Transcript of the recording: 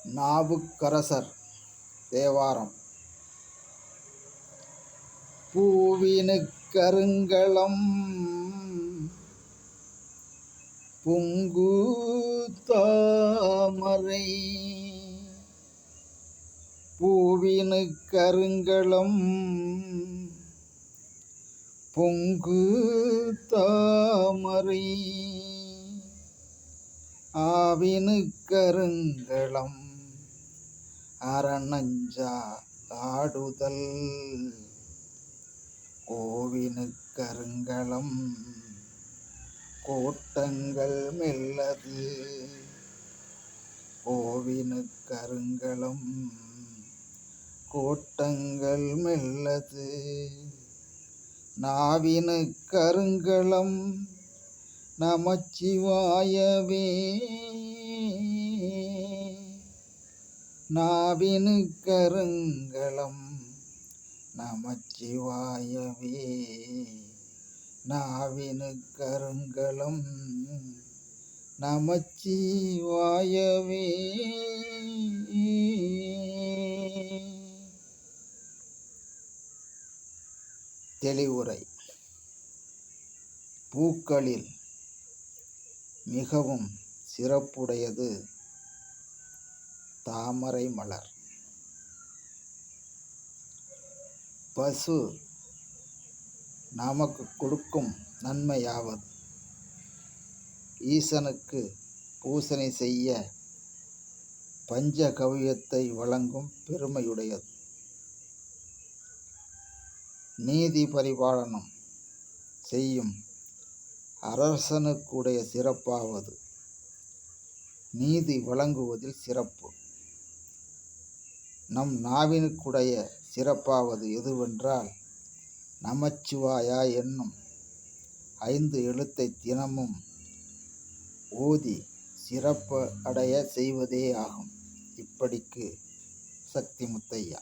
நாவுக்கரசர் தேவாரம். பூவினுக்கருங்களம் பொங்கு தாமரை, பூவினுக்கருங்களம் பொங்கு தாமரை, ஆவினுக்கருங்களம் அரணஞ்சா ஆடுதல், கோவினுக்கருங்களம் கோட்டங்கள் மெல்லது, கோவினுக்கருங்களம் கோட்டங்கள் மெல்லது, நாவினுக்கருங்களம் நமச்சிவாயவே, நாவினுக்கருங்களம் நமச்சிவாயவே, நாவினுக்கருங்களம் நமச்சிவாயவே. தெளிவுரை. பூக்களில் மிகவும் சிறப்புடையது தாமரை மலர். பசு நமக்கு கொடுக்கும் நன்மையாவது ஈசனுக்கு பூசனை செய்ய பஞ்சகவ்யத்தை வழங்கும் பெருமையுடையது. நீதி பரிபாலனம் செய்யும் அரசனுக்குடைய சிறப்பாவது நீதி வழங்குவதில் சிறப்பு. நம் நாவினுக்குடைய சிறப்பாவது எதுவென்றால் நமச்சிவாயா என்னும் 5 எழுத்தை தினமும் ஓதி சிறப்பு அடைய செய்வதே ஆகும். இப்படிக்கு சக்தி முத்தையா.